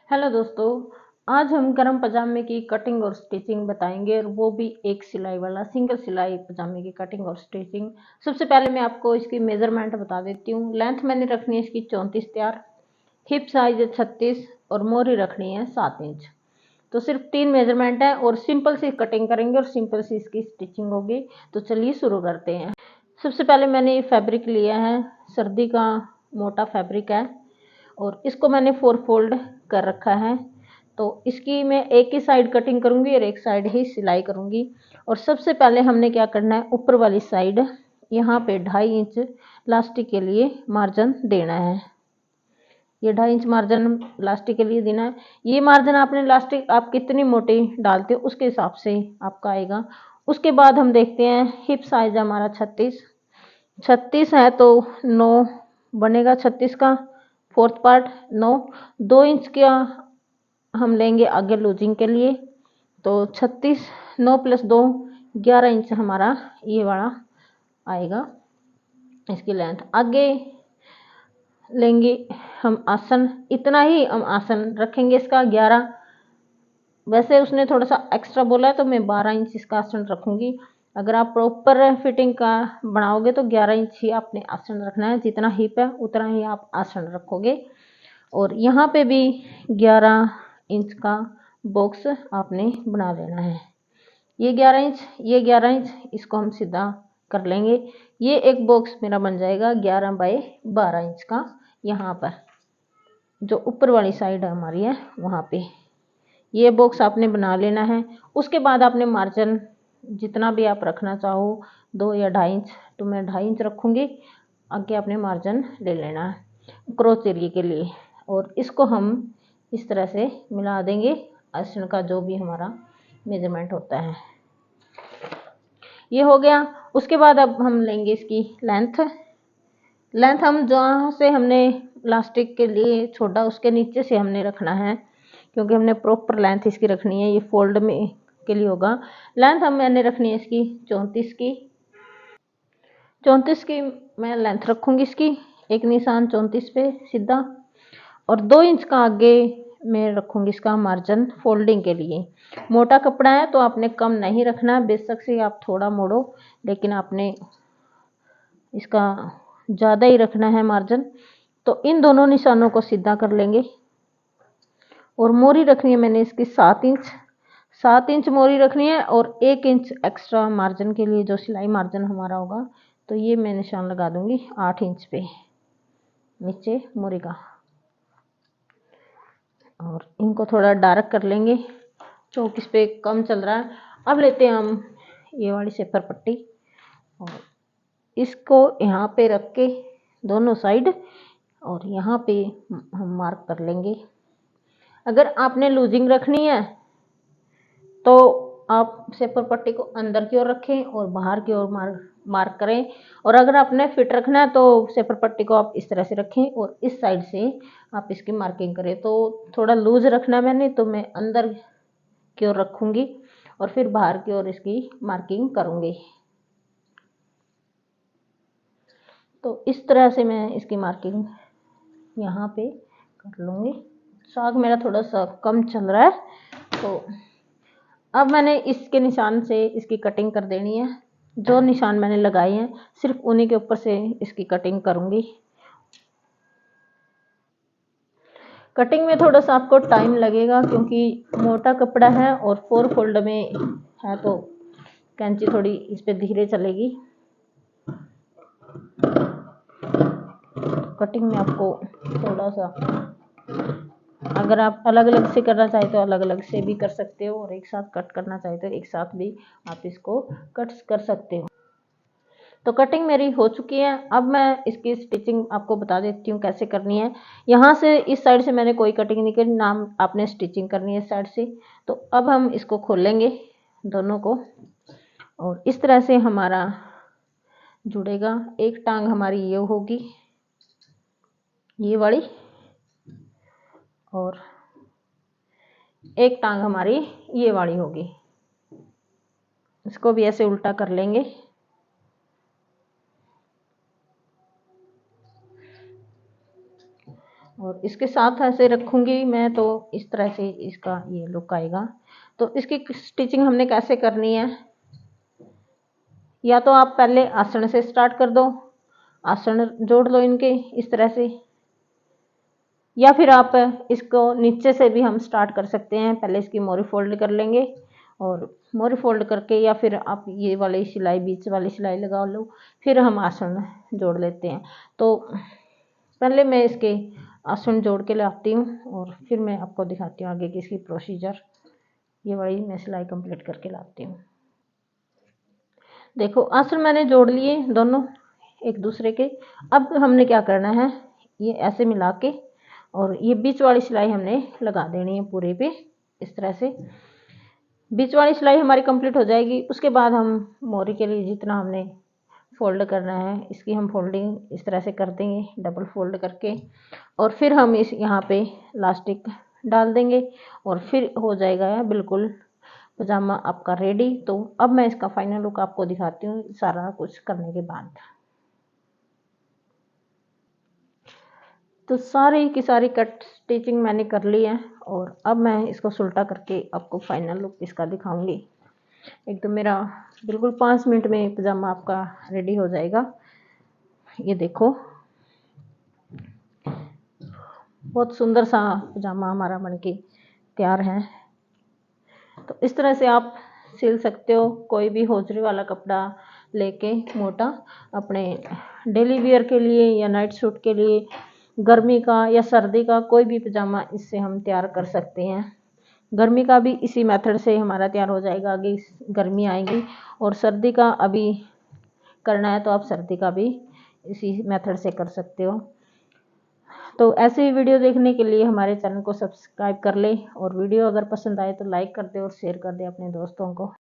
Hello दोस्तों, आज हम गरम पजामे की कटिंग और स्टिचिंग बताएंगे और वो भी एक सिलाई वाला सिंगल सिलाई पजामे की कटिंग और स्टिचिंग। सबसे पहले मैं आपको इसकी मेजरमेंट बता देती हूँ। लेंथ मैंने रखनी है इसकी 34 तैयार, हिप साइज है 36 और मोरी रखनी है 7 इंच। तो सिर्फ 3 मेजरमेंट है और सिंपल सी कटिंग करेंगे और सिंपल सी इसकी स्टिचिंग होगी। तो चलिए शुरू करते हैं। सबसे पहले मैंने ये फैब्रिक लिया है, सर्दी का मोटा फैब्रिक है और इसको मैंने 4 फोल्ड कर रखा है। तो इसकी मैं एक ही साइड कटिंग करूंगी और एक साइड ही सिलाई करूंगी। और सबसे पहले हमने क्या करना है, ऊपर वाली साइड यहाँ पे 2.5 इंच लास्टिक के लिए मार्जिन देना है। ये 2.5 इंच मार्जिन लास्टिक के लिए देना है। ये मार्जिन आपने लास्टिक आप कितनी मोटी डालते हो उसके हिसाब से आपका आएगा। उसके बाद हम देखते हैं हिप साइज हमारा 36 है तो 9 बनेगा। 36 का 4th पार्ट 9, 2 इंच का हम लेंगे आगे लूजिंग के लिए। तो 36 9 + 2 11 इंच हमारा ये वाला आएगा। इसकी लेंथ आगे लेंगे हम आसन, इतना ही हम आसन रखेंगे इसका 11। वैसे उसने थोड़ा सा एक्स्ट्रा बोला है तो मैं 12 इंच इसका आसन रखूंगी। अगर आप प्रॉपर फिटिंग का बनाओगे तो 11 इंच ही आपने आसन रखना है। जितना हिप है उतना ही आप आसन रखोगे। और यहाँ पे भी 11 इंच का बॉक्स आपने बना लेना है। ये 11 इंच, ये 11 इंच, इसको हम सीधा कर लेंगे। ये एक बॉक्स मेरा बन जाएगा 11 बाय 12 इंच का। यहाँ पर जो ऊपर वाली साइड हमारी है वहाँ पे ये बॉक्स आपने बना लेना है। उसके बाद आपने मार्जिन जितना भी आप रखना चाहो, 2 या 2.5 इंच, तो मैं 2.5 इंच रखूँगी। आगे आपने मार्जिन ले लेना है क्रोच एरिया के लिए। और इसको हम इस तरह से मिला देंगे आसन का जो भी हमारा मेजरमेंट होता है। ये हो गया। उसके बाद अब हम लेंगे इसकी लेंथ हम जहाँ से हमने लास्टिक के लिए छोड़ा उसके नीचे से हमने रखना है, क्योंकि हमने प्रॉपर लेंथ इसकी रखनी है। ये फोल्ड में के लिए होगा। लेंथ हम मैंने रखनी है इसकी 34 की मैं लेंथ रखूँगी इसकी। एक निशान 34 पे सीधा और 2 इंच का आगे मैं रखूँगी इसका मार्जिन फोल्डिंग के लिए। मोटा कपड़ा है तो आपने कम नहीं रखना, बेशक से आप थोड़ा मोड़ो, लेकिन आपने इसका ज़्यादा ही रखना है मार्जिन। तो इन दोनों निशानों को सीधा कर लेंगे। और मोरी रखनी है मैंने इसकी 7 इंच मोरी रखनी है और 1 इंच एक्स्ट्रा मार्जिन के लिए जो सिलाई मार्जिन हमारा होगा, तो ये मैं निशान लगा दूंगी 8 इंच पे नीचे मोरी का। और इनको थोड़ा डार्क कर लेंगे, चौक इस पे कम चल रहा है। अब लेते हैं हम ये वाली सेपर पट्टी और इसको यहाँ पे रख के दोनों साइड और यहाँ पे हम मार्क कर लेंगे। अगर आपने लूजिंग रखनी है तो आप सेपर पट्टी को अंदर की ओर रखें और बाहर की ओर मार्क करें। और अगर आपने फिट रखना है तो सेपर पट्टी को आप इस तरह से रखें और इस साइड से आप इसकी मार्किंग करें। तो थोड़ा लूज रखना है मैंने, तो मैं अंदर की ओर रखूँगी और फिर बाहर की ओर इसकी मार्किंग करूँगी। तो इस तरह से मैं इसकी मार्किंग यहाँ पे कर लूँगी। साग मेरा थोड़ा सा कम चल रहा है, तो अब मैंने इसके निशान से इसकी कटिंग कर देनी है। जो निशान मैंने लगाए हैं सिर्फ उन्हीं के ऊपर से इसकी कटिंग करूँगी। कटिंग में थोड़ा सा आपको टाइम लगेगा क्योंकि मोटा कपड़ा है और 4 फोल्ड में है, तो कैंची थोड़ी इस पे धीरे चलेगी। कटिंग में आपको थोड़ा सा, अगर आप अलग अलग से करना चाहे तो अलग अलग से भी कर सकते हो और एक साथ कट करना चाहे तो एक साथ भी आप इसको कट कर सकते हो। तो कटिंग मेरी हो चुकी है। अब मैं इसकी स्टिचिंग आपको बता देती हूँ कैसे करनी है। यहाँ से इस साइड से मैंने कोई कटिंग नहीं करी, नाम आपने स्टिचिंग करनी है इस साइड से। तो अब हम इसको खोलेंगे दोनों को और इस तरह से हमारा जुड़ेगा। एक टांग हमारी ये होगी, ये वाली, और एक टांग हमारी ये वाली होगी। इसको भी ऐसे उल्टा कर लेंगे। और इसके साथ ऐसे रखूँगी मैं तो इस तरह से इसका ये लुक आएगा। तो इसकी स्टिचिंग हमने कैसे करनी है, या तो आप पहले आसन से स्टार्ट कर दो, आसन जोड़ लो इनके इस तरह से, या फिर आप इसको नीचे से भी हम स्टार्ट कर सकते हैं। पहले इसकी मोरी फोल्ड कर लेंगे और मोरी फोल्ड करके, या फिर आप ये वाली सिलाई बीच वाली सिलाई लगा लो, फिर हम आसन जोड़ लेते हैं। तो पहले मैं इसके आसन जोड़ के लाती हूँ और फिर मैं आपको दिखाती हूँ आगे की इसकी प्रोसीजर। ये वाली मैं सिलाई कंप्लीट करके लाती हूँ। देखो आसन मैंने जोड़ लिए दोनों एक दूसरे के। अब हमने क्या करना है, ये ऐसे मिला के और ये बीच वाली सिलाई हमने लगा देनी है पूरे पे इस तरह से। बीच वाली सिलाई हमारी कंप्लीट हो जाएगी। उसके बाद हम मोरी के लिए जितना हमने फोल्ड करना है, इसकी हम फोल्डिंग इस तरह से कर देंगे डबल फोल्ड करके, और फिर हम इस यहाँ पे इलास्टिक डाल देंगे और फिर हो जाएगा बिल्कुल पजामा आपका रेडी। तो अब मैं इसका फाइनल लुक आपको दिखाती हूँ सारा कुछ करने के बाद। तो सारी की सारी कट स्टिचिंग मैंने कर ली है और अब मैं इसको सुल्टा करके आपको फाइनल लुक इसका दिखाऊंगी। एकदम मेरा बिल्कुल 5 मिनट में पजामा आपका रेडी हो जाएगा। ये देखो बहुत सुंदर सा पजामा हमारा बनके तैयार है। तो इस तरह से आप सिल सकते हो, कोई भी होजरी वाला कपड़ा लेके मोटा अपने डेली वियर के लिए या नाइट सूट के लिए, गर्मी का या सर्दी का कोई भी पजामा इससे हम तैयार कर सकते हैं। गर्मी का भी इसी मेथड से हमारा तैयार हो जाएगा, आगे गर्मी आएगी। और सर्दी का अभी करना है तो आप सर्दी का भी इसी मेथड से कर सकते हो। तो ऐसे ही वीडियो देखने के लिए हमारे चैनल को सब्सक्राइब कर ले, और वीडियो अगर पसंद आए तो लाइक कर दे और शेयर कर दे अपने दोस्तों को।